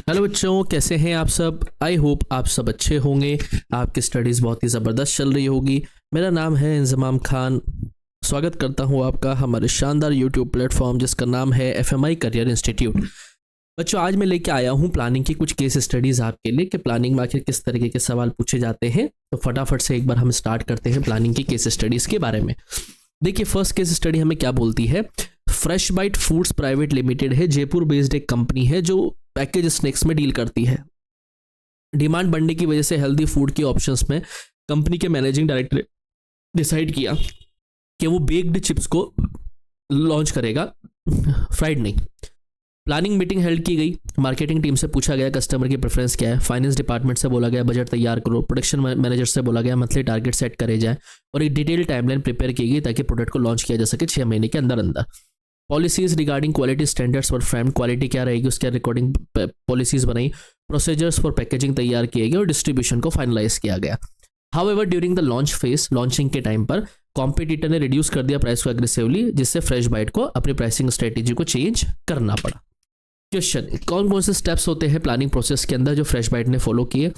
Hello बच्चों, कैसे हैं आप सब। आई होप आप सब अच्छे होंगे। आपकी स्टडीज़ बहुत ही ज़बरदस्त चल रही होगी। मेरा नाम है इंजमाम खान। स्वागत करता हूं आपका हमारे शानदार यूट्यूब प्लेटफॉर्म जिसका नाम है FMI करियर इंस्टीट्यूट। बच्चों, आज मैं लेके आया हूं प्लानिंग की कुछ केस स्टडीज़ आपके लिए कि प्लानिंग में आखिर किस तरीके के सवाल पूछे जाते हैं। तो फटाफट से एक बार हम स्टार्ट करते हैं प्लानिंग की केस स्टडीज़ के बारे में। देखिए, फर्स्ट केस स्टडी हमें क्या बोलती है। Fresh bite foods private limited है, जयपुर बेस्ड एक कंपनी है जो पैकेज स्नैक्स में डील करती है। डिमांड बढ़ने की वजह से हेल्दी फूड के ऑप्शंस में कंपनी के मैनेजिंग डायरेक्टर डिसाइड किया कि वो बेक्ड चिप्स को लॉन्च करेगा, फ्राइड नहीं। प्लानिंग मीटिंग हेल्ड की गई। मार्केटिंग टीम से पूछा गया कस्टमर की प्रेफरेंस क्या है। फाइनेंस डिपार्टमेंट से बोला गया बजट तैयार करो। प्रोडक्शन मैनेजर से बोला गया मंथली टारगेट सेट करे जाए और एक डिटेल टाइमलाइन प्रिपेयर की गई ताकि प्रोडक्ट को लॉन्च किया जा सके 6 महीने के अंदर अंदर। Policies regarding quality standards for frame, quality क्या रहेगी उसके रिकॉर्डिंग पॉलिसीज बनाई। प्रोसीजर्स फॉर पैकेजिंग तैयार किए गए और डिस्ट्रीब्यूशन को फाइनलाइज किया गया। However during the launch phase, launching के टाइम पर कॉम्पिटिटर ने रिड्यूस कर दिया प्राइस को एग्रेसिवली, जिससे फ्रेश बाइट को अपनी प्राइसिंग स्ट्रेटेजी को चेंज करना पड़ा। क्वेश्चन, कौन कौन से स्टेप्स होते हैं प्लानिंग प्रोसेस के अंदर जो फ्रेश बाइट ने फॉलो किए।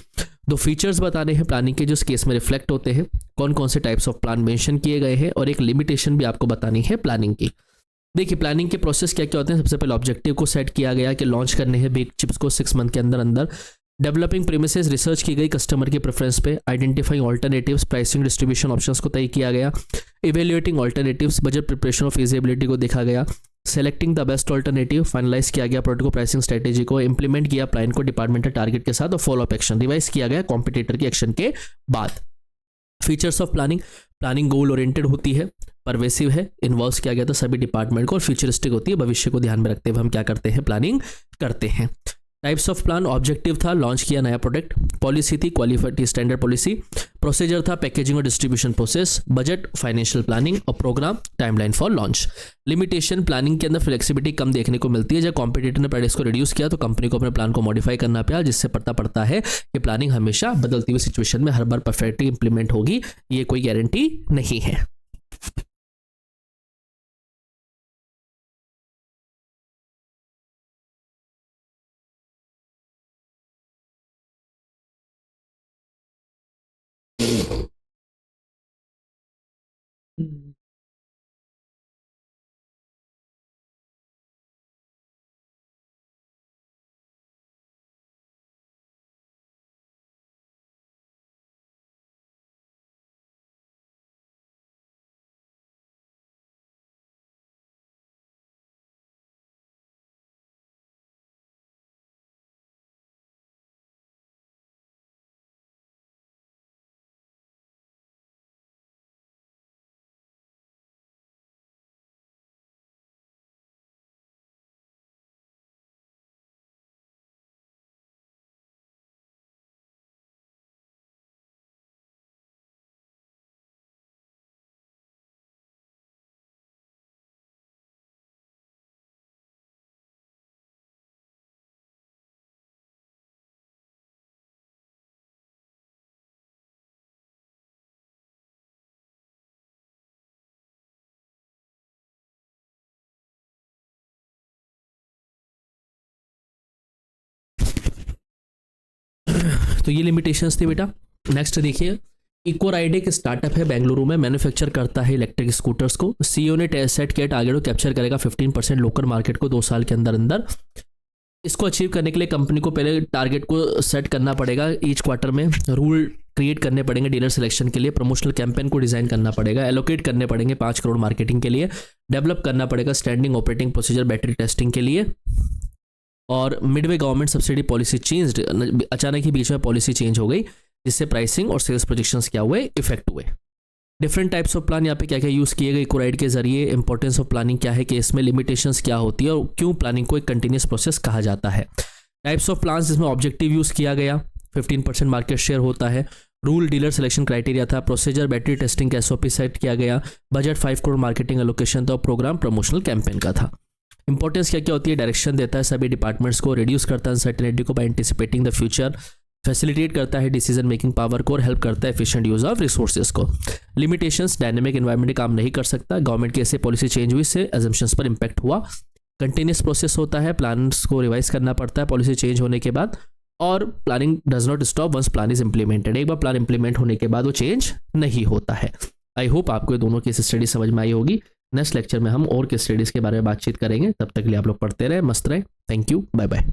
दो फीचर्स बताने हैं प्लानिंग के जो इस केस में रिफ्लेक्ट होते हैं। कौन कौन से टाइप्स ऑफ प्लान मेंशन किए गए हैं और एक लिमिटेशन भी आपको बतानी है प्लानिंग की। देखिए, प्लानिंग के प्रोसेस क्या क्या होते हैं। सबसे पहले ऑब्जेक्टिव को सेट किया गया कि लॉन्च करने हैं बेक चिप्स को 6 मंथ के अंदर अंदर। डेवलपिंग प्रीमिसेस, रिसर्च की गई कस्टमर के प्रेफरेंस पे। Identifying alternatives, pricing distribution options को तय किया गया। इवेल्युएटिंग ऑल्टरनेटिव्स, बजट प्रिपरेशन और फिजिबिलिटी को देखा गया। Selecting the best alternative, finalize किया गया प्रोडक्ट को, प्राइसिंग स्ट्रेटेजी को इंप्लीमेंट किया प्लान को डिपार्टमेंटल टारगेट के साथ और फॉलो अप एक्शन रिवाइज किया गया कॉम्पिटिटर के एक्शन के बाद। Features of planning, planning goal oriented होती है, परवेसिव है, इन्वॉल्व किया गया था सभी डिपार्टमेंट को और फ्यूचरिस्टिक होती है, भविष्य को ध्यान में रखते हुए हम क्या करते हैं प्लानिंग करते हैं। टाइप्स ऑफ प्लान, ऑब्जेक्टिव था लॉन्च किया नया प्रोडक्ट। पॉलिसी थी क्वालिफाइड स्टैंडर्ड पॉलिसी। प्रोसीजर था पैकेजिंग और distribution process. Budget financial planning और programme timeline for launch. Limitation, planning के अंदर फ्लेक्सिबिलिटी कम देखने को मिलती है। जब कॉम्पिटिटर ने प्राइस को रिड्यूस किया तो कंपनी को अपने प्लान को मॉडिफाई करना पड़ा, जिससे पता पड़ता है कि प्लानिंग हमेशा बदलती हुई सिचुएशन में हर बार परफेक्टली इंप्लीमेंट होगी, ये कोई गारंटी नहीं है। तो ये लिमिटेशंस थे बेटा। नेक्स्ट देखिए, इकोराइड एक स्टार्टअप है बेंगलुरु में, मैन्युफैक्चर करता है इलेक्ट्रिक स्कूटर्स को। सीईओ ने सेट किया टारगेट को कैप्चर करेगा 15% लोकल मार्केट को 2 साल के अंदर अंदर। इसको अचीव करने के लिए कंपनी को पहले टारगेट को सेट करना पड़ेगा ईच क्वार्टर में। रूल क्रिएट करने पड़ेंगे डीलर सिलेक्शन के लिए। प्रमोशनल कैंपेन को डिजाइन करना पड़ेगा। एलोकेट करने पड़ेंगे 5 करोड़ मार्केटिंग के लिए। डेवलप करना पड़ेगा standing operating procedure battery testing के लिए। और Midway government subsidy policy change, अचानक ही बीच में पॉलिसी चेंज हो गई जिससे प्राइसिंग और सेल्स प्रोजेक्शंस क्या हुए, इफेक्ट हुए। डिफरेंट टाइप्स ऑफ प्लान यहाँ पे क्या क्या यूज़ किए गए इकोराइड के जरिए। इंपॉर्टेंस ऑफ प्लानिंग क्या है कि इसमें लिमिटेशंस क्या होती है और क्यों प्लानिंग को एक कंटिन्यूस प्रोसेस कहा जाता है। टाइप्स ऑफ प्लान, इसमें ऑब्जेक्टिव यूज़ किया गया, 15% मार्केट शेयर होता है। रूल डीलर सिलेक्शन क्राइटेरिया था। प्रोसीजर बैटरी टेस्टिंग का SOP सेट किया गया। बजट 5 करोड़ मार्केटिंग एलोकेशन था और प्रोग्राम प्रमोशनल कैंपेन का था। इंपॉर्टेंस क्या क्या होती है, डायरेक्शन देता है सभी डिपार्टमेंट्स को, रिड्यूस करता है अनसर्टेनिटी को by anticipating the future, facilitate करता है डिसीजन मेकिंग पावर को और हेल्प करता है एफिशिएंट यूज ऑफ रिसोर्सेज को। लिमिटेशंस, डायनेमिक एनवायरनमेंट काम नहीं कर सकता। गवर्नमेंट की ऐसे पॉलिसी चेंज हुई, इससे अजम्पशंस पर इंपैक्ट हुआ। कंटिन्यूस प्रोसेस होता है, प्लान्स को रिवाइज करना पड़ता है पॉलिसी चेंज होने के बाद, और planning does not stop once plan is implemented. एक बार प्लान इम्प्लीमेंट होने के बाद वो चेंज नहीं होता है। आई होप आपको ये दोनों केस स्टडी समझ में आई होगी। नेक्स्ट लेक्चर में हम और केस स्टडीज़ के बारे में बातचीत करेंगे। तब तक के लिए आप लोग पढ़ते रहे, मस्त रहे। Thank you, bye bye.